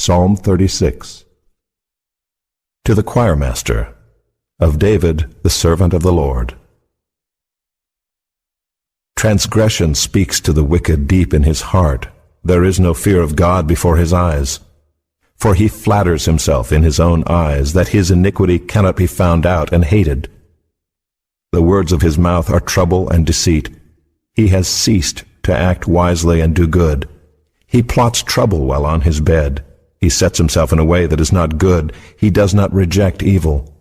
Psalm 36. To the choirmaster, of David, the servant of the Lord. Transgression speaks to the wicked deep in his heart. There is no fear of God before his eyes. For he flatters himself in his own eyes that his iniquity cannot be found out and hated. The words of his mouth are trouble and deceit. He has ceased to act wisely and do good. He plots trouble while on his bed. He sets himself in a way that is not good. He does not reject evil.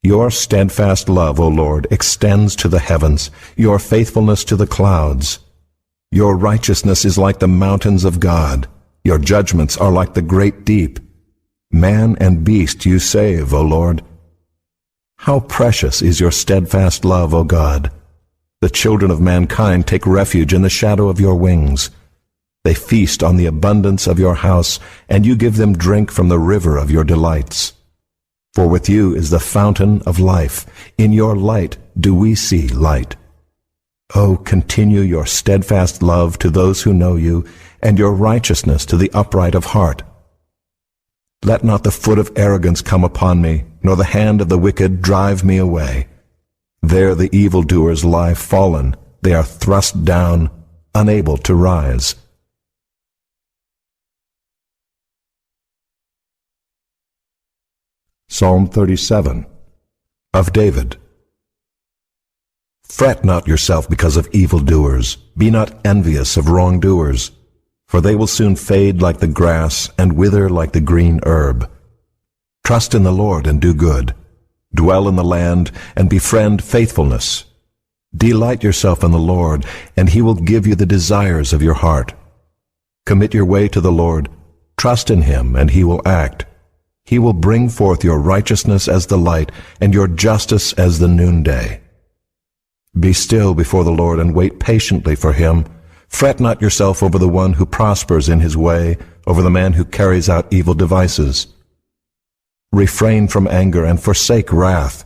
Your steadfast love, O Lord, extends to the heavens, your faithfulness to the clouds. Your righteousness is like the mountains of God. Your judgments are like the great deep. Man and beast you save, O Lord. How precious is your steadfast love, O God! The children of mankind take refuge in the shadow of your wings. They feast on the abundance of your house, and you give them drink from the river of your delights. For with you is the fountain of life. In your light do we see light. Oh, continue your steadfast love to those who know you, and your righteousness to the upright of heart. Let not the foot of arrogance come upon me, nor the hand of the wicked drive me away. There the evildoers lie fallen. They are thrust down, unable to rise. Psalm 37. Of David. Fret not yourself because of evildoers. Be not envious of wrongdoers, for they will soon fade like the grass and wither like the green herb. Trust in the Lord and do good. Dwell in the land and befriend faithfulness. Delight yourself in the Lord, and he will give you the desires of your heart. Commit your way to the Lord. Trust in him, and he will act. He will bring forth your righteousness as the light, and your justice as the noonday. Be still before the Lord, and wait patiently for him. Fret not yourself over the one who prospers in his way, over the man who carries out evil devices. Refrain from anger and forsake wrath.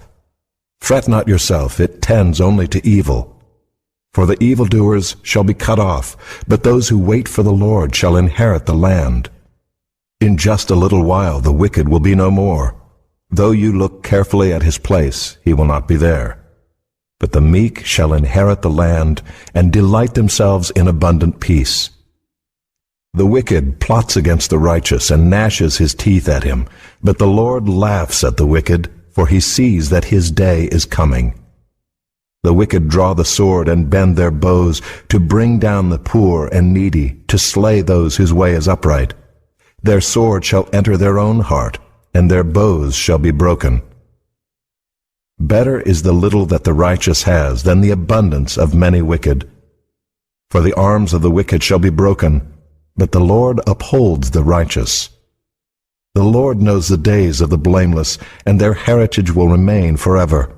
Fret not yourself, it tends only to evil. For the evildoers shall be cut off, but those who wait for the Lord shall inherit the land. In just a little while the wicked will be no more. Though you look carefully at his place, he will not be there. But the meek shall inherit the land and delight themselves in abundant peace. The wicked plots against the righteous and gnashes his teeth at him, but the Lord laughs at the wicked, for he sees that his day is coming. The wicked draw the sword and bend their bows to bring down the poor and needy, to slay those whose way is upright. Their sword shall enter their own heart, and their bows shall be broken. Better is the little that the righteous has than the abundance of many wicked. For the arms of the wicked shall be broken, but the Lord upholds the righteous. The Lord knows the days of the blameless, and their heritage will remain forever.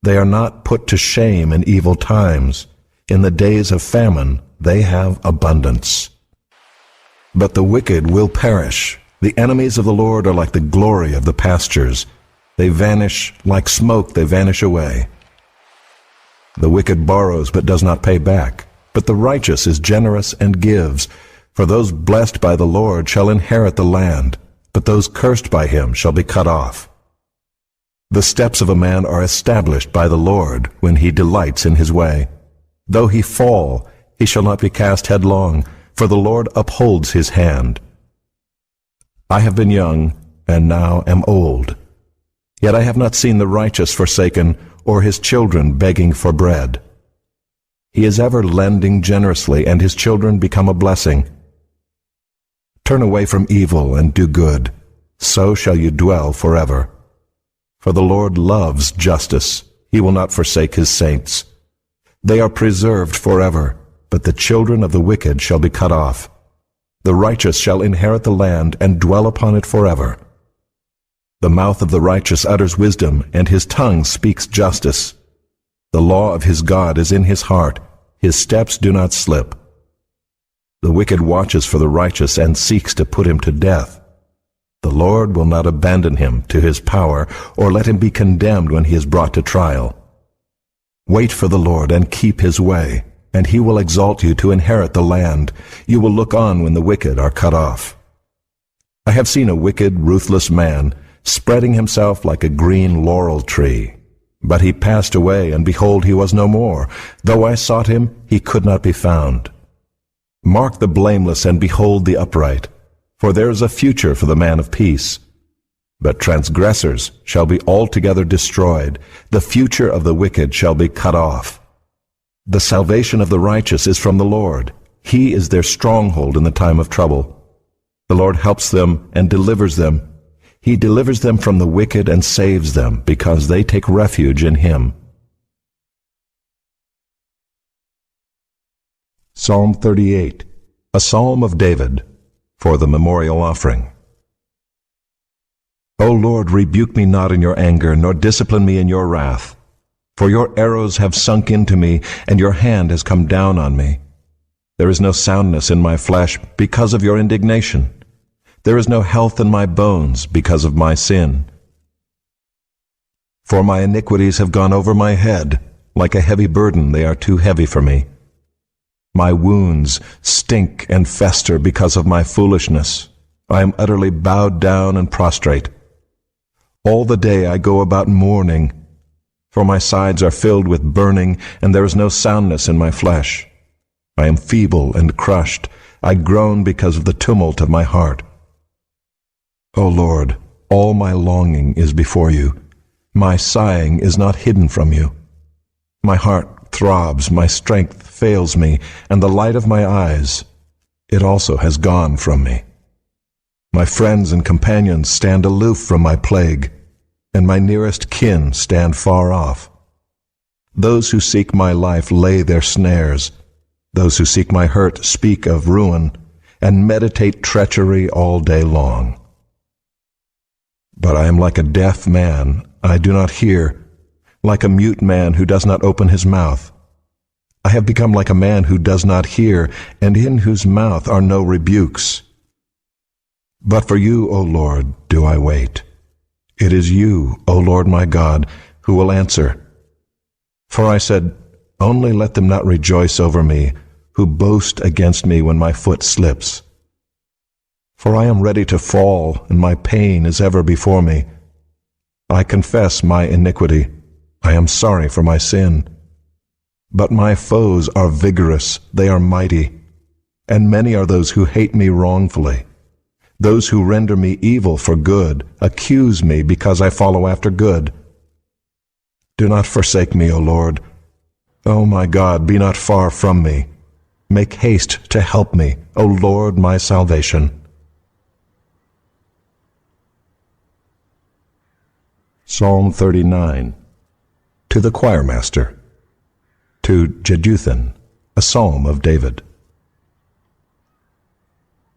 They are not put to shame in evil times. In the days of famine they have abundance. But the wicked will perish. The enemies of the Lord are like the glory of the pastures. They vanish like smoke, they vanish away. The wicked borrows but does not pay back, but the righteous is generous and gives. For those blessed by the Lord shall inherit the land, but those cursed by him shall be cut off. The steps of a man are established by the Lord when he delights in his way. Though he fall, he shall not be cast headlong, for the Lord upholds his hand. I have been young, and now am old. Yet I have not seen the righteous forsaken, or his children begging for bread. He is ever lending generously, and his children become a blessing. Turn away from evil and do good, so shall you dwell forever. For the Lord loves justice. He will not forsake his saints. They are preserved forever, but the children of the wicked shall be cut off. The righteous shall inherit the land and dwell upon it forever. The mouth of the righteous utters wisdom, and his tongue speaks justice. The law of his God is in his heart. His steps do not slip. The wicked watches for the righteous and seeks to put him to death. The Lord will not abandon him to his power, or let him be condemned when he is brought to trial. Wait for the Lord and keep his way, and he will exalt you to inherit the land. You will look on when the wicked are cut off. I have seen a wicked, ruthless man spreading himself like a green laurel tree. But he passed away, and behold, he was no more. Though I sought him, he could not be found. Mark the blameless, and behold the upright, for there is a future for the man of peace. But transgressors shall be altogether destroyed. The future of the wicked shall be cut off. The salvation of the righteous is from the Lord. He is their stronghold in the time of trouble. The Lord helps them and delivers them. He delivers them from the wicked and saves them, because they take refuge in him. Psalm 38, a psalm of David, for the memorial offering. O Lord, rebuke me not in your anger, nor discipline me in your wrath. For your arrows have sunk into me, and your hand has come down on me. There is no soundness in my flesh because of your indignation. There is no health in my bones because of my sin. For my iniquities have gone over my head. Like a heavy burden, they are too heavy for me. My wounds stink and fester because of my foolishness. I am utterly bowed down and prostrate. All the day I go about mourning, for my sides are filled with burning, and there is no soundness in my flesh. I am feeble and crushed. I groan because of the tumult of my heart. O Lord, all my longing is before you. My sighing is not hidden from you. My heart throbs, my strength fails me, and the light of my eyes, it also has gone from me. My friends and companions stand aloof from my plague, and my nearest kin stand far off. Those who seek my life lay their snares. Those who seek my hurt speak of ruin, and meditate treachery all day long. But I am like a deaf man, I do not hear, like a mute man who does not open his mouth. I have become like a man who does not hear, and in whose mouth are no rebukes. But for you, O Lord, do I wait. It is you, O Lord my God, who will answer. For I said, only let them not rejoice over me, who boast against me when my foot slips. For I am ready to fall, and my pain is ever before me. I confess my iniquity. I am sorry for my sin. But my foes are vigorous, they are mighty, and many are those who hate me wrongfully. Those who render me evil for good accuse me because I follow after good. Do not forsake me, O Lord. O my God, be not far from me. Make haste to help me, O Lord, my salvation. Psalm 39, to the choirmaster. To Jeduthun, a psalm of David.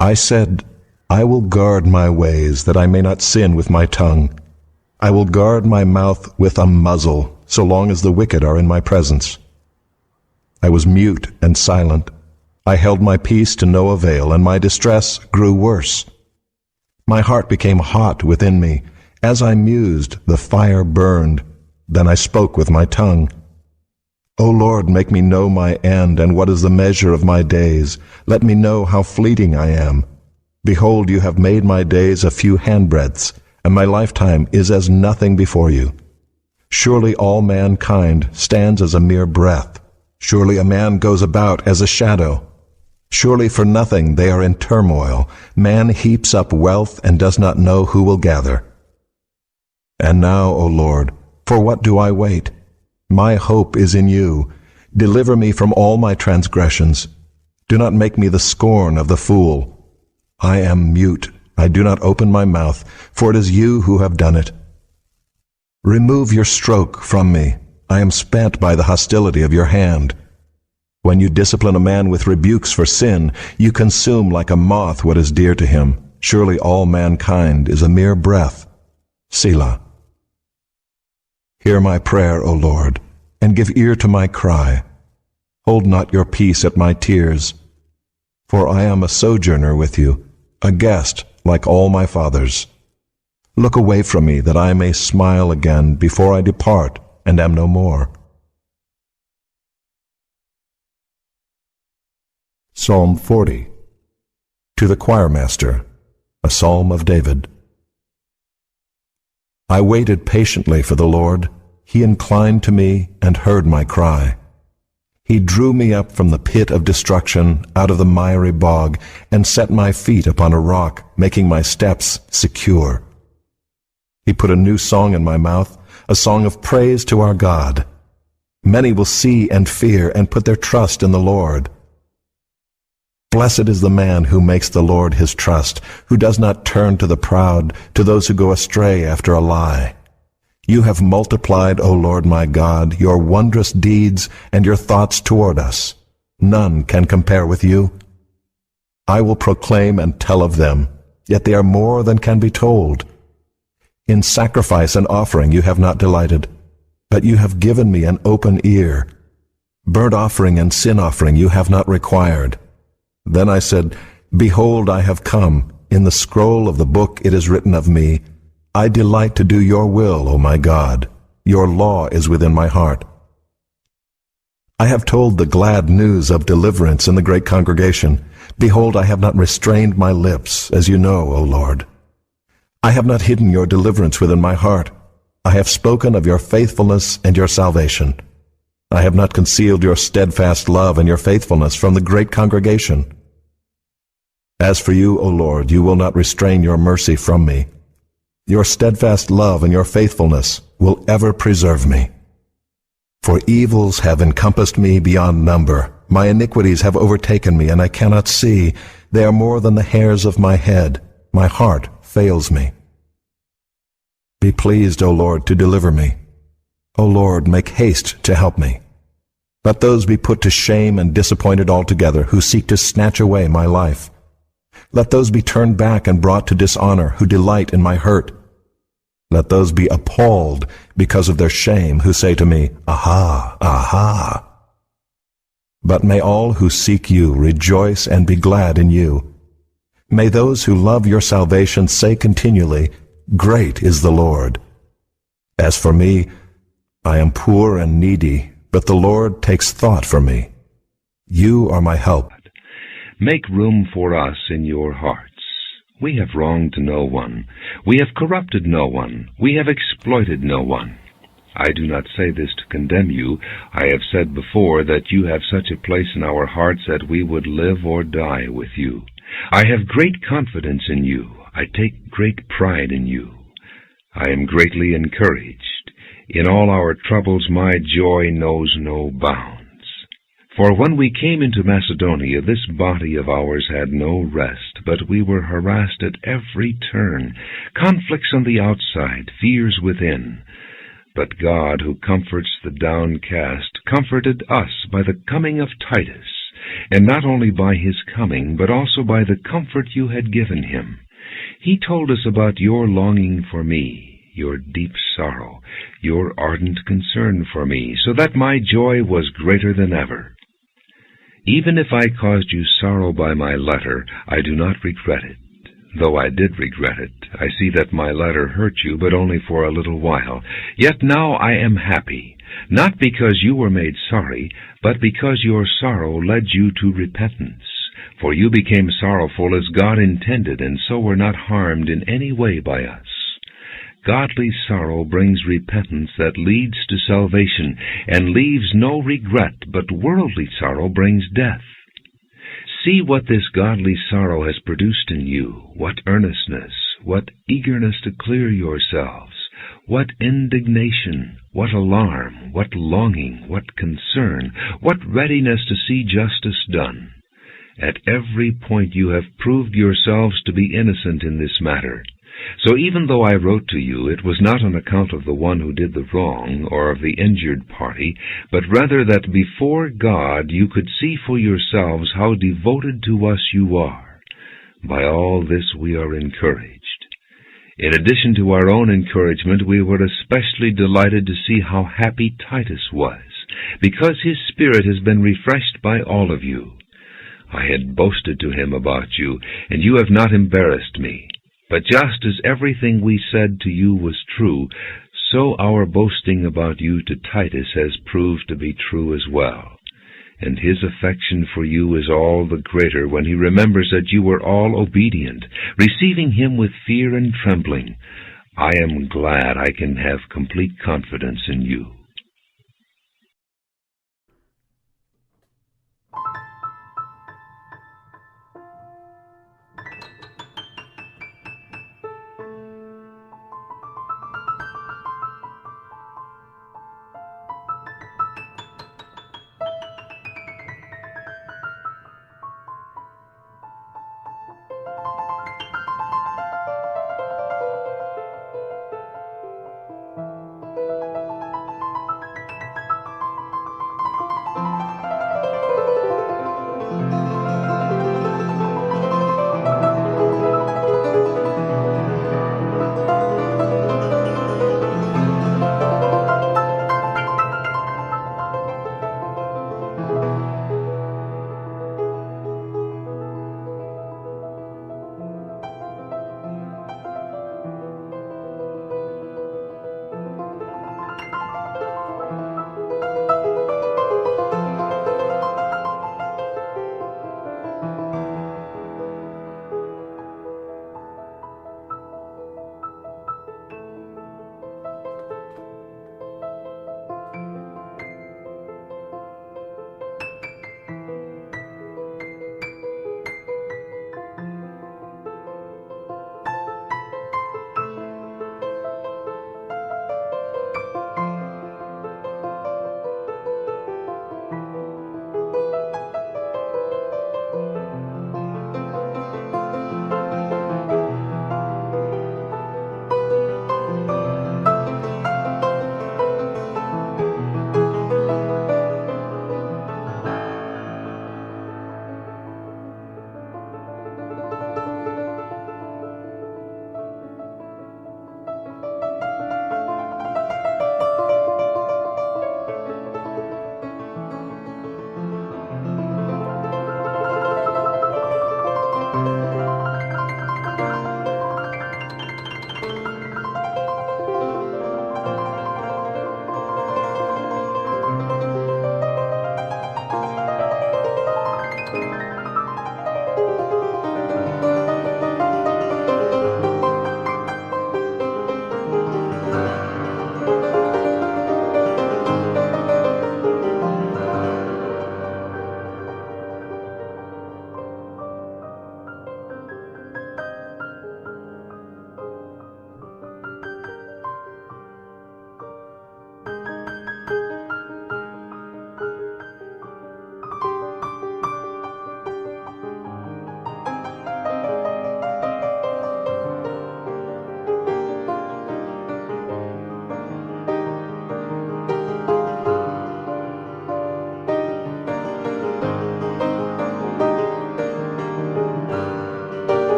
I said, I will guard my ways, that I may not sin with my tongue. I will guard my mouth with a muzzle, so long as the wicked are in my presence. I was mute and silent. I held my peace to no avail, and my distress grew worse. My heart became hot within me. As I mused, the fire burned. Then I spoke with my tongue. O Lord, make me know my end, and what is the measure of my days. Let me know how fleeting I am. Behold, you have made my days a few handbreadths, and my lifetime is as nothing before you. Surely all mankind stands as a mere breath. Surely a man goes about as a shadow. Surely for nothing they are in turmoil. Man heaps up wealth and does not know who will gather. And now, O Lord, for what do I wait? My hope is in you. Deliver me from all my transgressions. Do not make me the scorn of the fool. I am mute. I do not open my mouth, for it is you who have done it. Remove your stroke from me. I am spent by the hostility of your hand. When you discipline a man with rebukes for sin, you consume like a moth what is dear to him. Surely all mankind is a mere breath. Selah. Hear my prayer, O Lord, and give ear to my cry. Hold not your peace at my tears. For I am a sojourner with you, a guest like all my fathers. Look away from me, that I may smile again before I depart and am no more. Psalm 40, to the choirmaster. A Psalm of David. I waited patiently for the Lord. He inclined to me and heard my cry. He drew me up from the pit of destruction, out of the miry bog, and set my feet upon a rock, making my steps secure. He put a new song in my mouth, a song of praise to our God. Many will see and fear and put their trust in the Lord. Blessed is the man who makes the Lord his trust, who does not turn to the proud, to those who go astray after a lie. You have multiplied, O Lord my God, your wondrous deeds and your thoughts toward us. None can compare with you. I will proclaim and tell of them, yet they are more than can be told. In sacrifice and offering you have not delighted, but you have given me an open ear. Burnt offering and sin offering you have not required. Then I said, Behold, I have come. In the scroll of the book it is written of me, I delight to do your will, O my God. Your law is within my heart. I have told the glad news of deliverance in the great congregation. Behold, I have not restrained my lips, as you know, O Lord. I have not hidden your deliverance within my heart. I have spoken of your faithfulness and your salvation. I have not concealed your steadfast love and your faithfulness from the great congregation. As for you, O Lord, you will not restrain your mercy from me. Your steadfast love and your faithfulness will ever preserve me. For evils have encompassed me beyond number. My iniquities have overtaken me, and I cannot see. They are more than the hairs of my head. My heart fails me. Be pleased, O Lord, to deliver me. O Lord, make haste to help me. Let those be put to shame and disappointed altogether who seek to snatch away my life. Let those be turned back and brought to dishonor who delight in my hurt. Let those be appalled because of their shame who say to me, Aha, aha. But may all who seek you rejoice and be glad in you. May those who love your salvation say continually, Great is the Lord. As for me, I am poor and needy, but the Lord takes thought for me. You are my help. Make room for us in your hearts. We have wronged no one. We have corrupted no one. We have exploited no one. I do not say this to condemn you. I have said before that you have such a place in our hearts that we would live or die with you. I have great confidence in you. I take great pride in you. I am greatly encouraged. In all our troubles my joy knows no bounds. For when we came into Macedonia, this body of ours had no rest, but we were harassed at every turn, conflicts on the outside, fears within. But God, who comforts the downcast, comforted us by the coming of Titus, and not only by his coming, but also by the comfort you had given him. He told us about your longing for me, your deep sorrow, your ardent concern for me, so that my joy was greater than ever. Even if I caused you sorrow by my letter, I do not regret it. Though I did regret it, I see that my letter hurt you, but only for a little while. Yet now I am happy, not because you were made sorry, but because your sorrow led you to repentance. For you became sorrowful as God intended, and so were not harmed in any way by us. Godly sorrow brings repentance that leads to salvation, and leaves no regret, but worldly sorrow brings death. See what this godly sorrow has produced in you, what earnestness, what eagerness to clear yourselves, what indignation, what alarm, what longing, what concern, what readiness to see justice done. At every point you have proved yourselves to be innocent in this matter. So even though I wrote to you, it was not on account of the one who did the wrong, or of the injured party, but rather that before God you could see for yourselves how devoted to us you are. By all this we are encouraged. In addition to our own encouragement, we were especially delighted to see how happy Titus was, because his spirit has been refreshed by all of you. I had boasted to him about you, and you have not embarrassed me. But just as everything we said to you was true, so our boasting about you to Titus has proved to be true as well. and his affection for you is all the greater when he remembers that you were all obedient, receiving him with fear and trembling. I am glad I can have complete confidence in you.